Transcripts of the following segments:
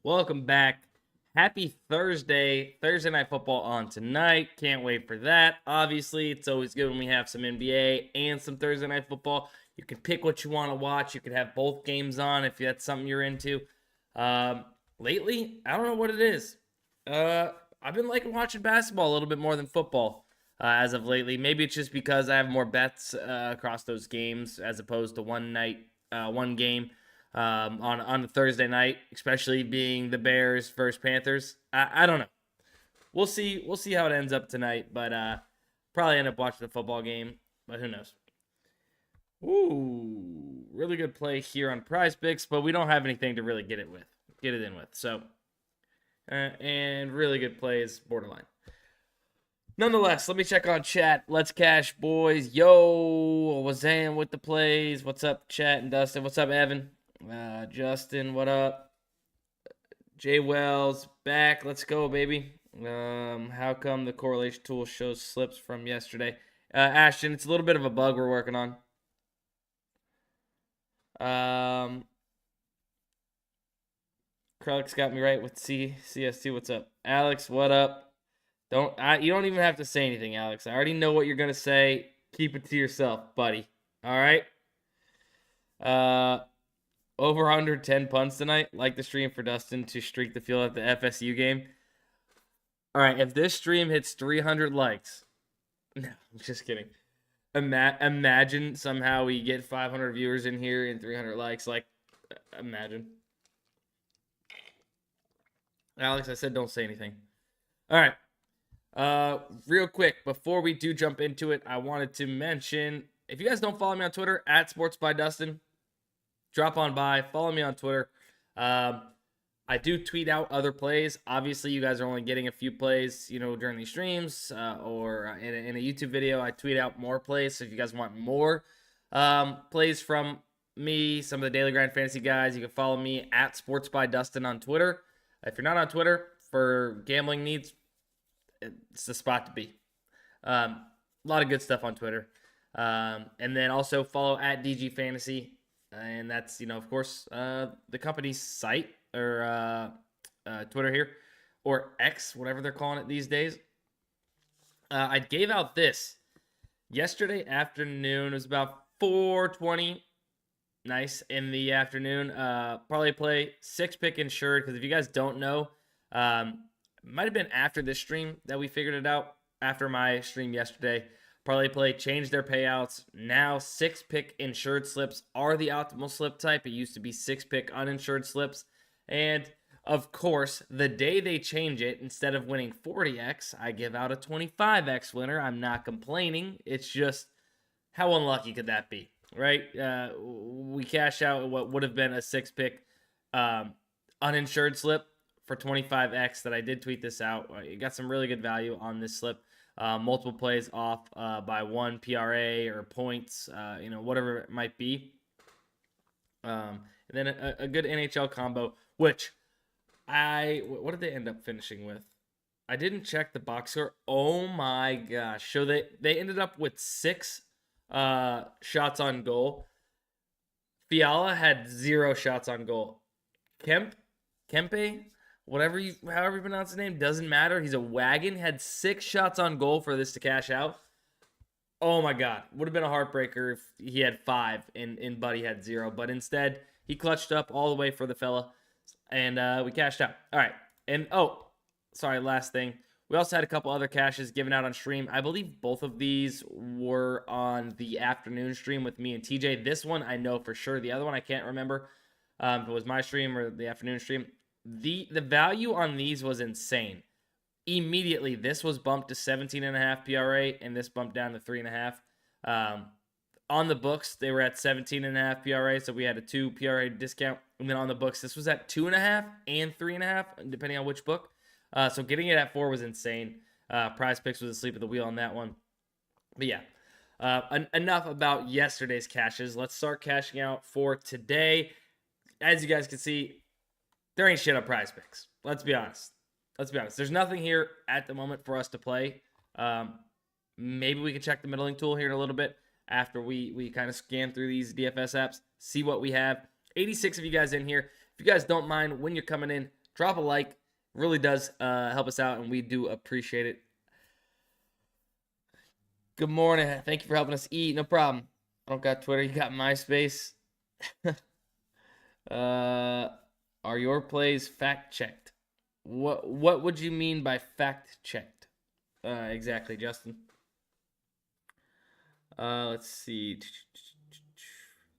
Welcome back. Happy Thursday. Thursday Night Football on tonight. Can't wait for that. Obviously, it's always good when we have some NBA and some Thursday Night Football. You can pick what you want to watch. You can have both games on if that's something you're into. Lately, I don't know what it is. I've been liking watching basketball a little bit more than football as of lately. Maybe it's just because I have more bets across those games as opposed to one game. On a Thursday night, especially being the Bears versus Panthers. I don't know. We'll see how it ends up tonight, but probably end up watching the football game, but who knows. Ooh, really good play here on PrizePicks, but we don't have anything to really get it in with. So, and really good plays, borderline. Nonetheless, let me check on chat. Let's cash, boys. Yo, Wazam with the plays. What's up, chat and Dustin? What's up, Evan? Justin, what up? Jay Wells, back. Let's go, baby. How come the correlation tool shows slips from yesterday? Ashton, it's a little bit of a bug we're working on. Krelix got me right with CST. What's up? Alex, what up? You don't even have to say anything, Alex. I already know what you're going to say. Keep it to yourself, buddy. All right? Over under 10 punts tonight. Like the stream for Dustin to streak the field at the FSU game. All right, if this stream hits 300 likes. No, I'm just kidding. Imagine somehow we get 500 viewers in here and 300 likes. Like, imagine. Alex, I said don't say anything. All right. Real quick, before we do jump into it, I wanted to mention, if you guys don't follow me on Twitter, @SportsByDustin, drop on by, follow me on Twitter. I do tweet out other plays. Obviously, you guys are only getting a few plays, during these streams or in a YouTube video. I tweet out more plays. So if you guys want more plays from me, some of the Daily Grind Fantasy guys, you can follow me @SportsByDustin on Twitter. If you're not on Twitter for gambling needs, it's the spot to be. A lot of good stuff on Twitter. And then also follow @DG Fantasy. And that's, of course, the company's site or Twitter here, or X, whatever they're calling it these days. I gave out this yesterday afternoon. It was about 4:20. Nice in the afternoon. ParlayPlay 6-pick insured, because if you guys don't know, it might have been after this stream that we figured it out. After my stream yesterday, ParlayPlay changed their payouts. Now 6-pick insured slips are the optimal slip type. It used to be 6-pick uninsured slips. And of course, the day they change it, instead of winning 40x, I give out a 25x winner. I'm not complaining. It's just, how unlucky could that be, right? We cash out what would have been a 6-pick uninsured slip for 25x that I did tweet this out. You got some really good value on this slip. Multiple plays off by 1 PRA or points, whatever it might be. And then a good NHL combo, which what did they end up finishing with? I didn't check the box score. Oh my gosh. So they ended up with 6 shots on goal. Fiala had 0 shots on goal. Kempe, however you pronounce his name, doesn't matter. He's a wagon. Had 6 shots on goal for this to cash out. Oh my God. Would have been a heartbreaker if he had 5 and Buddy had 0. But instead, he clutched up all the way for the fella. And we cashed out. All right. And, last thing. We also had a couple other cashes given out on stream. I believe both of these were on the afternoon stream with me and TJ. This one I know for sure. The other one I can't remember if it was my stream or the afternoon stream. The value on these was insane. Immediately, this was bumped to 17.5 PRA, and this bumped down to 3.5. On the books, they were at 17.5 PRA, so we had a 2 PRA discount. And then on the books, this was at 2.5 and 3.5, depending on which book. So getting it at 4 was insane. PrizePicks was asleep at the wheel on that one. But yeah, enough about yesterday's cashes. Let's start cashing out for today. As you guys can see, there ain't shit on PrizePicks. Let's be honest. There's nothing here at the moment for us to play. Maybe we can check the middling tool here in a little bit after we kind of scan through these DFS apps, see what we have. 86 of you guys in here. If you guys don't mind, when you're coming in, drop a like. It really does help us out, and we do appreciate it. Good morning. Thank you for helping us eat. No problem. I don't got Twitter. You got MySpace. Are your plays fact checked? What would you mean by fact checked? Exactly, Justin. Let's see.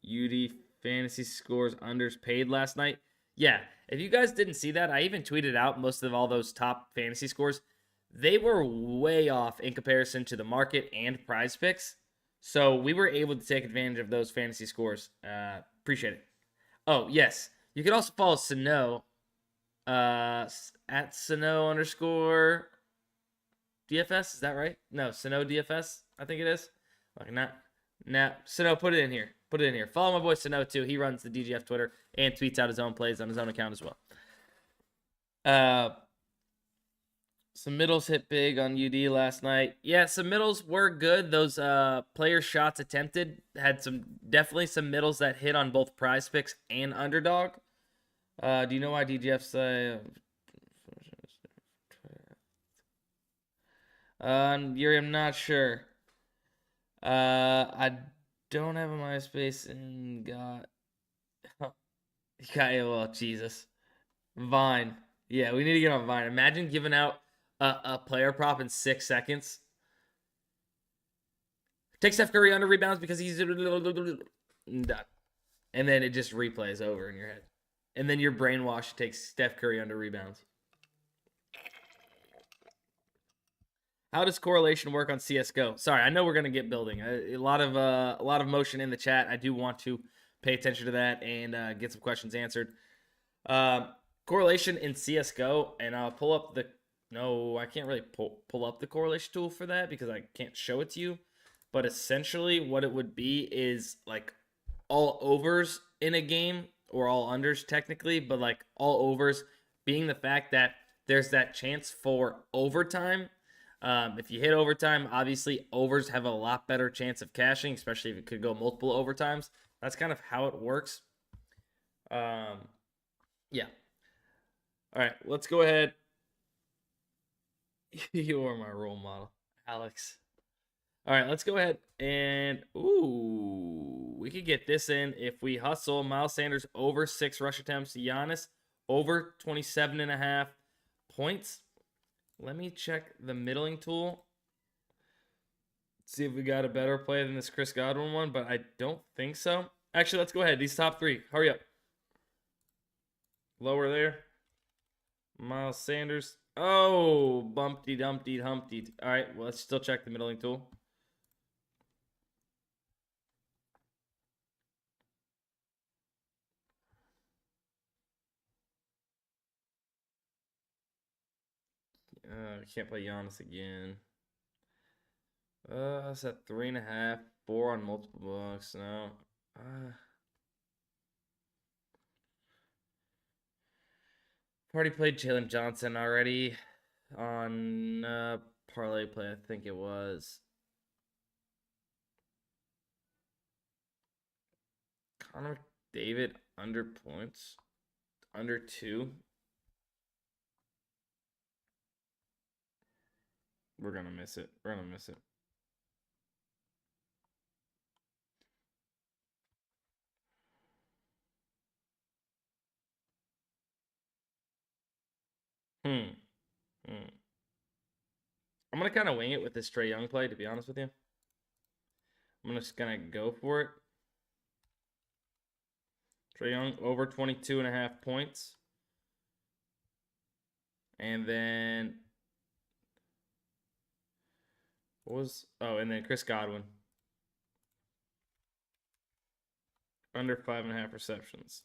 UD fantasy scores unders paid last night. Yeah, if you guys didn't see that, I even tweeted out most of all those top fantasy scores. They were way off in comparison to the market and PrizePicks. So we were able to take advantage of those fantasy scores. Appreciate it. Oh, yes. You can also follow Sano at Sano _ DFS. Is that right? No, Sano DFS, I think it is. Like, Sano, put it in here. Put it in here. Follow my boy Sano too. He runs the DGF Twitter and tweets out his own plays on his own account as well. Some middles hit big on UD last night. Yeah, some middles were good. Those player shots attempted had definitely some middles that hit on both PrizePicks and Underdog. Do you know why DGF's Yuri, I'm not sure. I don't have a MySpace and got well, Jesus. Vine. Yeah, we need to get on Vine. Imagine giving out a player prop in 6 seconds. Take Steph Curry under rebounds because he's done. And then it just replays over in your head. And then you're brainwashed to take Steph Curry under rebounds. How does correlation work on CSGO? Sorry, I know we're gonna get building. A lot of motion in the chat. I do want to pay attention to that and get some questions answered. Correlation in CSGO, and I'll pull up the. No, I can't really pull up the correlation tool for that because I can't show it to you. But essentially, what it would be is like all overs in a game, or all unders technically, but like all overs being the fact that there's that chance for overtime. If you hit overtime, obviously overs have a lot better chance of cashing, especially if it could go multiple overtimes. That's kind of how it works. Yeah. All right, let's go ahead. You are my role model, Alex. All right, let's go ahead and we could get this in if we hustle. Miles Sanders over 6 rush attempts. Giannis over 27.5 points. Let me check the middling tool. See if we got a better play than this Chris Godwin one, but I don't think so. Actually, let's go ahead. These top 3. Hurry up. Lower there. Miles Sanders. Oh, bumpty dumpty humpty. All right, well, let's still check the middling tool. Can't play Giannis again. It's at 3.5, 4 on multiple books. No. Already played Jalen Johnson already on ParlayPlay, I think it was. Connor McDavid under points. Under 2. We're going to miss it. We're going to miss it. I'm going to kind of wing it with this Trae Young play, to be honest with you. I'm just going to go for it. Trae Young over 22.5 points. And then and then Chris Godwin. Under 5.5 receptions.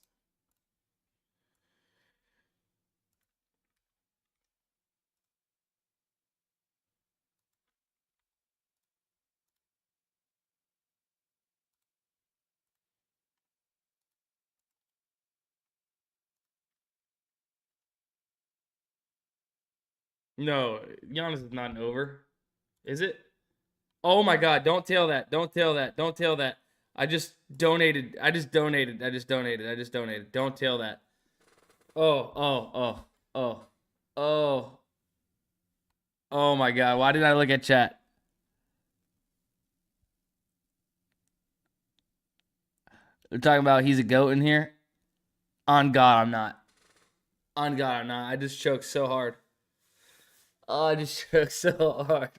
No, Giannis is not an over. Is it? Oh my God, don't tell that. Don't tell that. Don't tell that. I just donated. Don't tell that. Oh. Oh. Oh. Oh my God. Why did I look at chat? They're talking about he's a goat in here. On God, I'm not. On God, I'm not. I just choked so hard. Oh, I just choked so hard.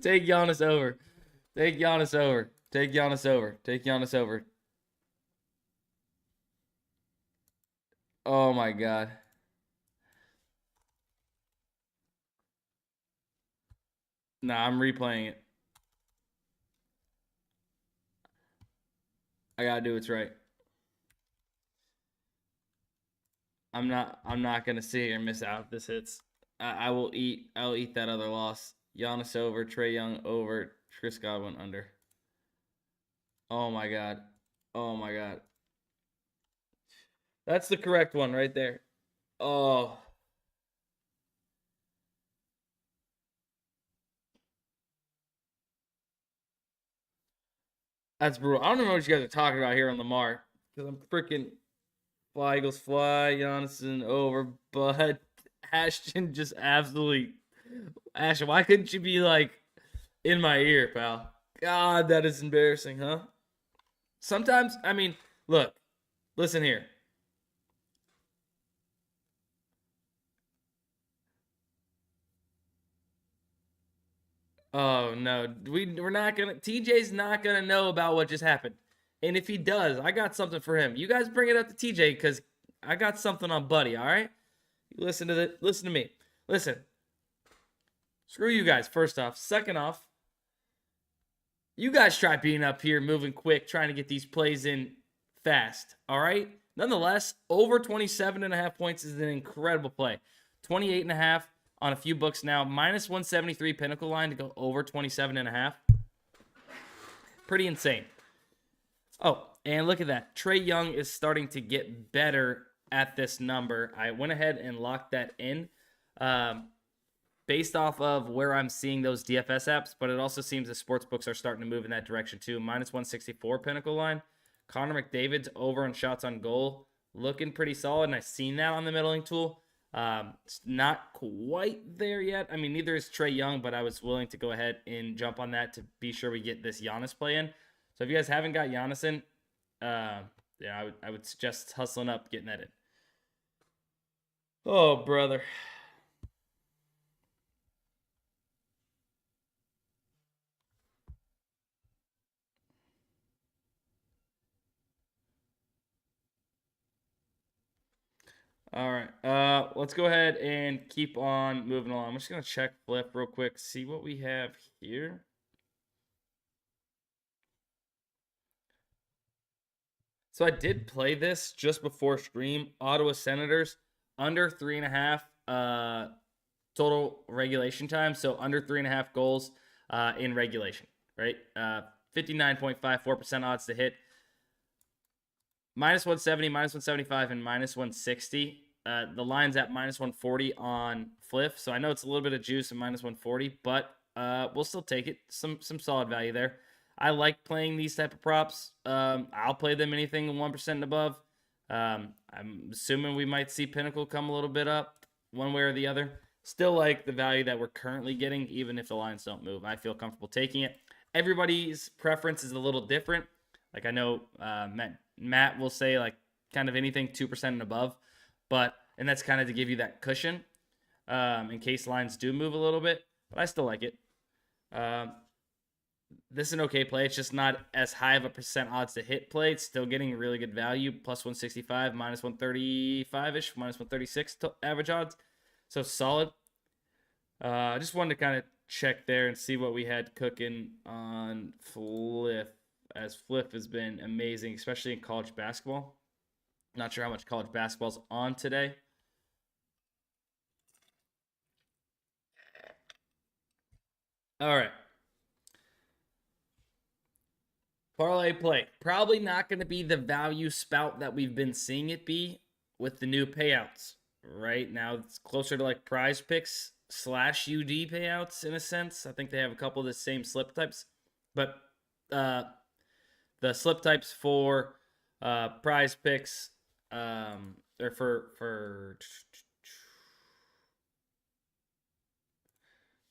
Take Giannis over. Take Giannis over. Take Giannis over. Take Giannis over. Oh my God. Nah, I'm replaying it. I gotta do what's right. I'm not gonna sit here and miss out if this hits. I will eat that other loss. Giannis over, Trae Young over, Chris Godwin under. Oh my God. Oh my God. That's the correct one right there. Oh. That's brutal. I don't know what you guys are talking about here on Lamar. Because I'm freaking fly, Eagles fly, Giannis over, but Ashton just absolutely. Ashton, why couldn't you be like in my ear, pal? God, that is embarrassing, huh? Sometimes, I mean, look, listen here. Oh no, we're not gonna. TJ's not gonna know about what just happened, and if he does, I got something for him. You guys bring it up to TJ because I got something on Buddy. All right, listen to me. Listen, screw you guys. First off, second off, you guys try being up here, moving quick, trying to get these plays in fast. All right. Nonetheless, over 27.5 points is an incredible play. 28.5 on a few books now. Minus 173 pinnacle line to go over 27.5. Pretty insane. Oh, and look at that. Trae Young is starting to get better at this number. I went ahead and locked that in based off of where I'm seeing those DFS apps, but it also seems the sportsbooks are starting to move in that direction too. Minus 164 pinnacle line. Connor McDavid's over on shots on goal. Looking pretty solid, and I've seen that on the middling tool. It's not quite there yet. I mean, neither is Trae Young, but I was willing to go ahead and jump on that to be sure we get this Giannis play in. So if you guys haven't got Giannis in, yeah, I would suggest hustling up, getting that in. Oh, brother. All right. Let's go ahead and keep on moving along. I'm just gonna check Fliff real quick, see what we have here. So I did play this just before stream. Ottawa Senators under 3.5 total regulation time. So under 3.5 goals in regulation, right? 59.54% odds to hit. Minus 170, minus 175, and minus 160. The line's at minus 140 on Fliff. So I know it's a little bit of juice at minus 140, but we'll still take it. Some solid value there. I like playing these type of props. I'll play them anything 1% and above. I'm assuming we might see Pinnacle come a little bit up one way or the other. Still like the value that we're currently getting, even if the lines don't move. I feel comfortable taking it. Everybody's preference is a little different. Like I know Matt will say like kind of anything 2% and above, and that's kind of to give you that cushion in case lines do move a little bit. But I still like it. This is an okay play. It's just not as high of a percent odds to hit play. It's still getting really good value. Plus 165, minus 135-ish, minus 136 average odds. So solid. I just wanted to kind of check there and see what we had cooking on Fliff, as Fliff has been amazing, especially in college basketball. Not sure how much college basketball's on today. All right. ParlayPlay. Probably not going to be the value spout that we've been seeing it be with the new payouts. Right now, it's closer to like PrizePicks /UD payouts in a sense. I think they have a couple of the same slip types, but the slip types for PrizePicks or for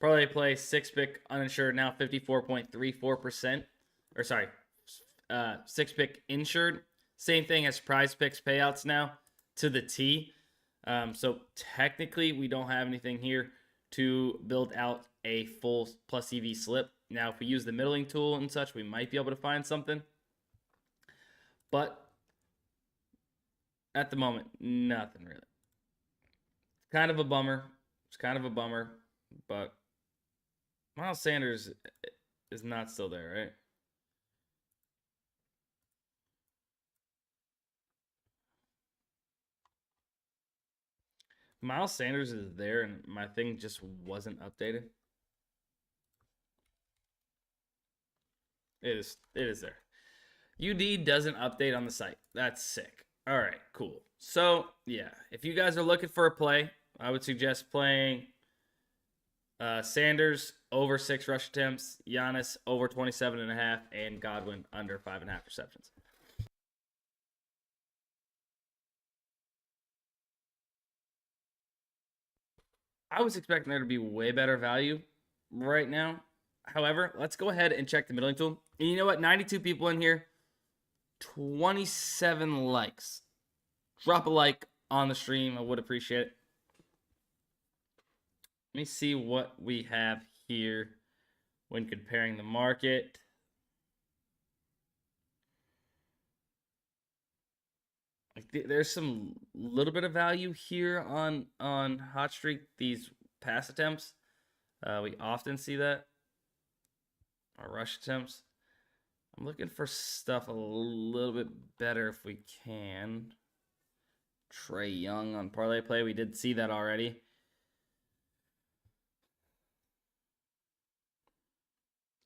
ParlayPlay 6-pick uninsured now 54.34%. Or sorry, 6-pick insured. Same thing as PrizePicks payouts now to the T. So technically, we don't have anything here to build out a full plus EV slip. Now, if we use the middling tool and such, we might be able to find something. But at the moment, nothing really. Kind of a bummer. It's kind of a bummer. But Miles Sanders is not still there, right? Miles Sanders is there, and my thing just wasn't updated. It is there. UD doesn't update on the site. That's sick. All right, cool. So, yeah, if you guys are looking for a play, I would suggest playing Sanders over 6 rush attempts, Giannis over 27.5, and Godwin under 5.5 receptions. I was expecting there to be way better value right now. However, let's go ahead and check the middling tool. And you know what? 92 people in here, 27 likes. Drop a like on the stream. I would appreciate it. Let me see what we have here when comparing the market. There's some little bit of value here on Hot Streak, these pass attempts. We often see that. Our rush attempts. I'm looking for stuff a little bit better if we can. Trey Young on ParlayPlay. We did see that already.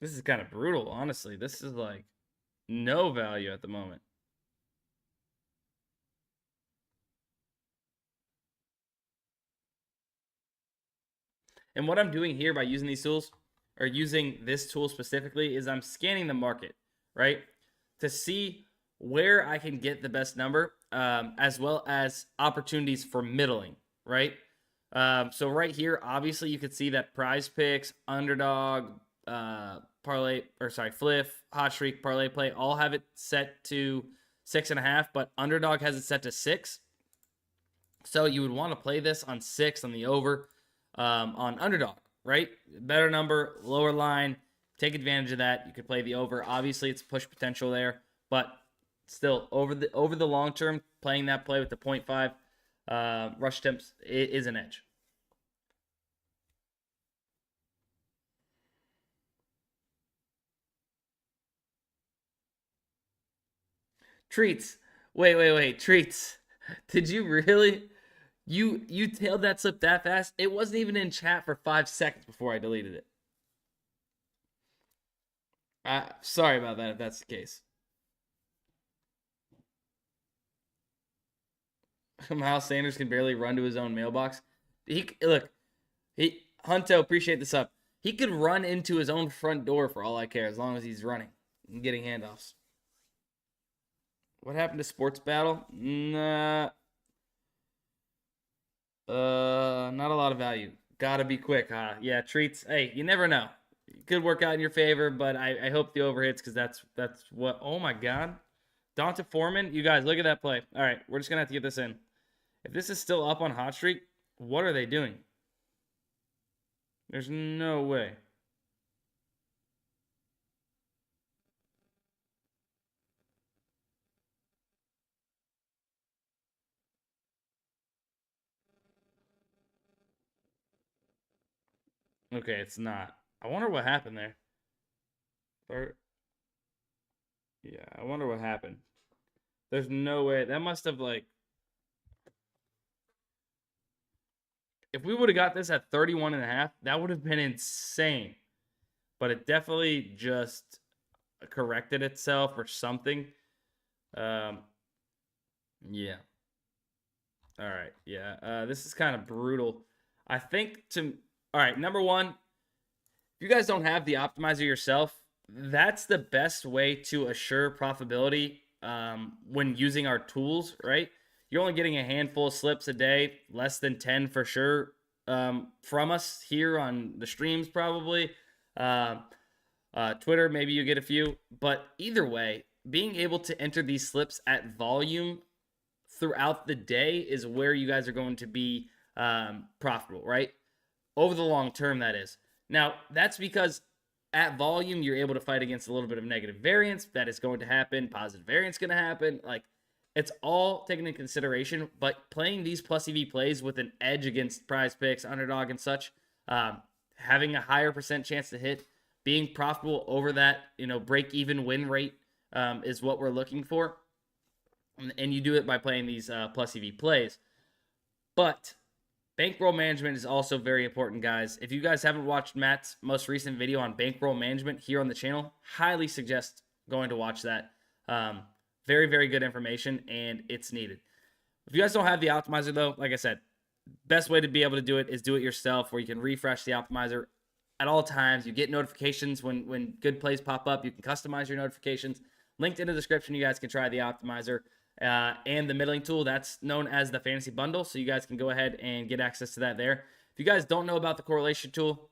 This is kind of brutal, honestly. This is like no value at the moment. And what I'm doing here by using these tools, or using this tool specifically, is I'm scanning the market, right? To see where I can get the best number, as well as opportunities for middling, right? So right here, obviously you can see that PrizePicks, Underdog, Fliff, Hot Streak, ParlayPlay all have it set to 6.5, but Underdog has it set to 6. So you would want to play this on 6 on the over, on Underdog, right? Better number, lower line. Take advantage of that. You could play the over. Obviously, it's push potential there, but still, over the long term, playing that play with the 0.5 rush attempts is an edge. Treats. Wait. Treats. Did you really? You tailed that slip that fast? It wasn't even in chat for 5 seconds before I deleted it. Sorry about that if that's the case. Miles Sanders can barely run to his own mailbox. Hunto, appreciate this up. He could run into his own front door for all I care, as long as he's running and getting handoffs. What happened to Sports Battle? Nah. Not a lot of value. Gotta be quick, huh? Yeah, treats. Hey, you never know. It could work out in your favor, but I hope the over hits, because that's what. Oh my God, Donta Foreman. You guys, look at that play. All right, we're just gonna have to get this in. If this is still up on Hot Streak, what are they doing? There's no way. Okay, it's not. I wonder what happened there. Yeah, I wonder what happened. There's no way. That must have, like... If we would have got this at 31.5, that would have been insane. But it definitely just corrected itself or something. Yeah. All right. Yeah. This is kind of brutal. I think all right, number one, if you guys don't have the optimizer yourself, that's the best way to assure profitability when using our tools, right? You're only getting a handful of slips a day, less than 10 for sure. from us here on the streams probably. Twitter, maybe you get a few. But either way, being able to enter these slips at volume throughout the day is where you guys are going to be profitable, right? Over the long term, that is. Now, that's because at volume, you're able to fight against a little bit of negative variance. That is going to happen. Positive variance going to happen. Like, it's all taken into consideration. But playing these plus EV plays with an edge against PrizePicks, Underdog, and such, having a higher percent chance to hit, being profitable over that, break-even win rate is what we're looking for. And you do it by playing these plus EV plays. But bankroll management is also very important, guys. If you guys haven't watched Matt's most recent video on bankroll management here on the channel, highly suggest going to watch that. Very, very good information, and it's needed. If you guys don't have the optimizer, though, like I said, best way to be able to do it is do it yourself, where you can refresh the optimizer at all times. You get notifications when good plays pop up. You can customize your notifications. Linked in the description, you guys can try the optimizer. And the middling tool, that's known as the fantasy bundle, so you guys can go ahead and get access to that there. If you guys don't know about the correlation tool,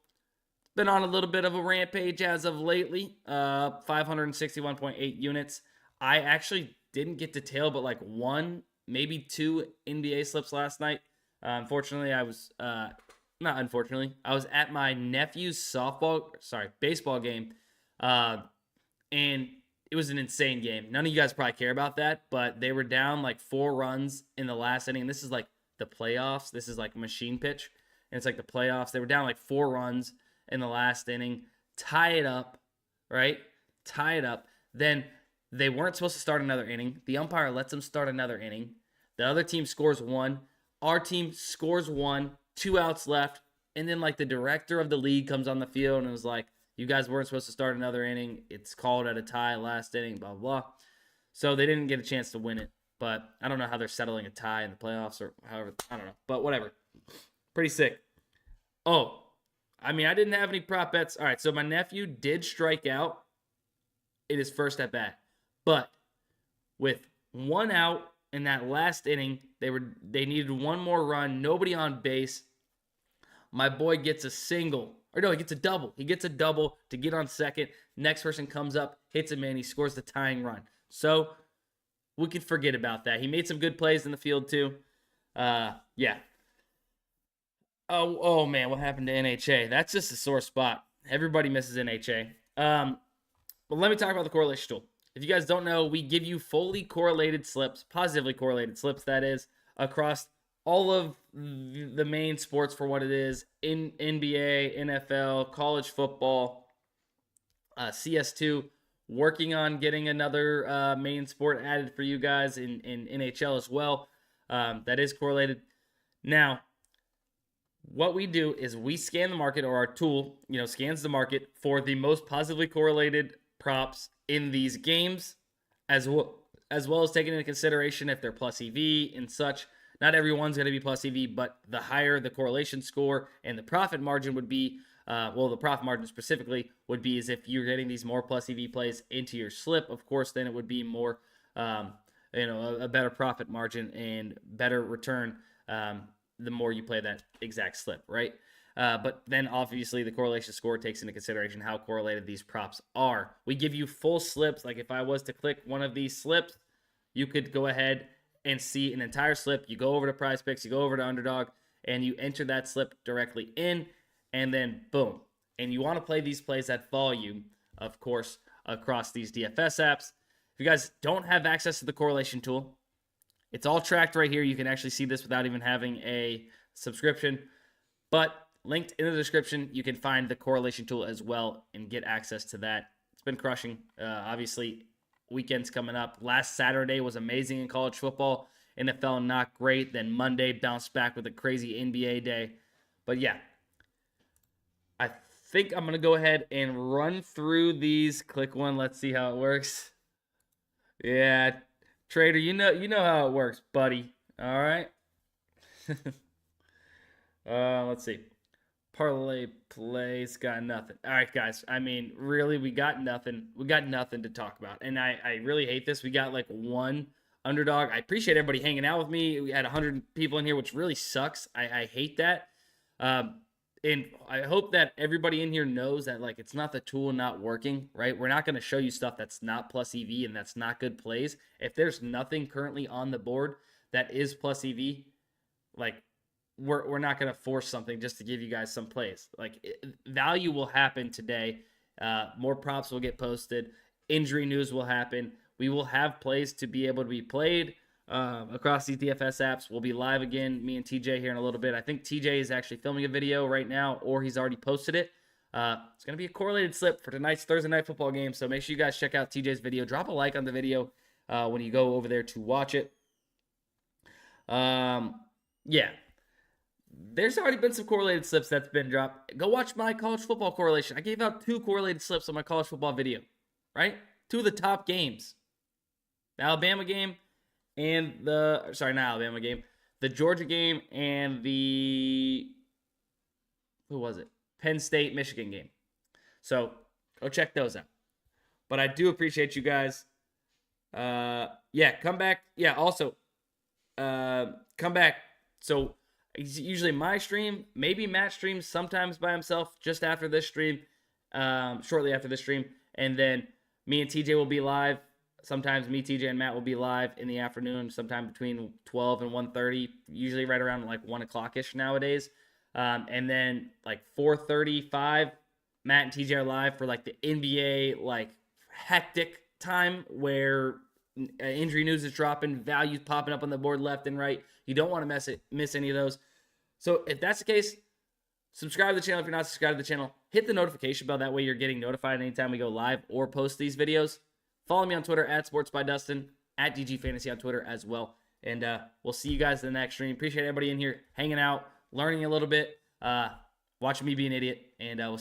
it's been on a little bit of a rampage as of lately. 561.8 units. I actually didn't get to tail but like one, maybe two NBA slips last night. Unfortunately, I was not unfortunately, I was at my nephew's baseball game, and it was an insane game. None of you guys probably care about that, but they were down like 4 runs in the last inning. And this is like the playoffs. This is like machine pitch. And it's like the playoffs. They were down like 4 runs in the last inning. Tie it up, right? Tie it up. Then they weren't supposed to start another inning. The umpire lets them start another inning. The other team scores 1. Our team scores 1. 2 outs left. And then like the director of the league comes on the field and was like, you guys weren't supposed to start another inning. It's called at a tie last inning, blah, blah. So they didn't get a chance to win it. But I don't know how they're settling a tie in the playoffs or however. I don't know. But whatever. Pretty sick. Oh, I didn't have any prop bets. All right, so my nephew did strike out in his first at bat. But with 1 out in that last inning, they needed 1 more run. Nobody on base. My boy gets a single. Or no, he gets a double. He gets a double to get on second. Next person comes up, hits him in. He scores the tying run. So we can forget about that. He made some good plays in the field too. Yeah. Oh man, what happened to NHA? That's just a sore spot. Everybody misses NHA. But let me talk about the correlation tool. If you guys don't know, we give you fully correlated slips, positively correlated slips, that is, across all of the main sports for what it is, in NBA, NFL, college football, CS2, working on getting another main sport added for you guys in NHL as well. That is correlated. Now, what we do is we scan the market, or our tool, scans the market for the most positively correlated props in these games, as well as taking into consideration if they're plus EV and such. Not everyone's going to be plus EV, but the higher the correlation score and the profit margin would be, the profit margin specifically would be as if you're getting these more plus EV plays into your slip. Of course, then it would be more, a better profit margin and better return the more you play that exact slip, right? But then obviously the correlation score takes into consideration how correlated these props are. We give you full slips. Like if I was to click one of these slips, you could go ahead and see an entire slip. You go over to PrizePicks, you go over to Underdog, and you enter that slip directly in, and then boom. And you want to play these plays at volume, of course, across these DFS apps. If you guys don't have access to the correlation tool, it's all tracked right here. You can actually see this without even having a subscription. But linked in the description, you can find the correlation tool as well and get access to that. It's been crushing. Obviously, weekends coming up. Last Saturday was amazing in college football. NFL not great. Then Monday bounced back with a crazy NBA day. But yeah, I think I'm going to go ahead and run through these. Click one. Let's see how it works. Yeah, Trader, you know how it works, buddy. All right. Let's see. ParlayPlay's got nothing. All right, guys. Really, we got nothing. We got nothing to talk about. And I really hate this. We got like 1 underdog. I appreciate everybody hanging out with me. We had 100 people in here, which really sucks. I hate that. And I hope that everybody in here knows that, like, it's not the tool not working, right? We're not going to show you stuff that's not plus EV and that's not good plays. If there's nothing currently on the board that is plus EV, like, we're not going to force something just to give you guys some plays. Like, value will happen today. More props will get posted. Injury news will happen. We will have plays to be able to be played across these DFS apps. We'll be live again, me and TJ, here in a little bit. I think TJ is actually filming a video right now, or he's already posted it. It's going to be a correlated slip for tonight's Thursday night football game, so make sure you guys check out TJ's video. Drop a like on the video when you go over there to watch it. Yeah. There's already been some correlated slips that's been dropped. Go watch my college football correlation. I gave out 2 correlated slips on my college football video, right? 2 of the top games. The Alabama game and the Georgia game and the, who was it? Penn State, Michigan game. So go check those out. But I do appreciate you guys. Come back. Yeah, also, come back. So it's usually my stream, maybe Matt streams sometimes by himself just after this stream, shortly after this stream. And then me and TJ will be live. Sometimes me, TJ, and Matt will be live in the afternoon, sometime between 12 and 1:30, usually right around like 1 o'clock-ish nowadays. And then like 4:35, Matt and TJ are live for like the NBA, like hectic time where injury news is dropping, values popping up on the board left and right. You don't want to miss any of those. So if that's the case, subscribe to the channel if you're not subscribed to the channel. Hit the notification bell. That way you're getting notified anytime we go live or post these videos. Follow me on Twitter at sportsbydustin, at DG Fantasy on Twitter as well. And we'll see you guys in the next stream. Appreciate everybody in here hanging out, learning a little bit, watching me be an idiot. And we'll see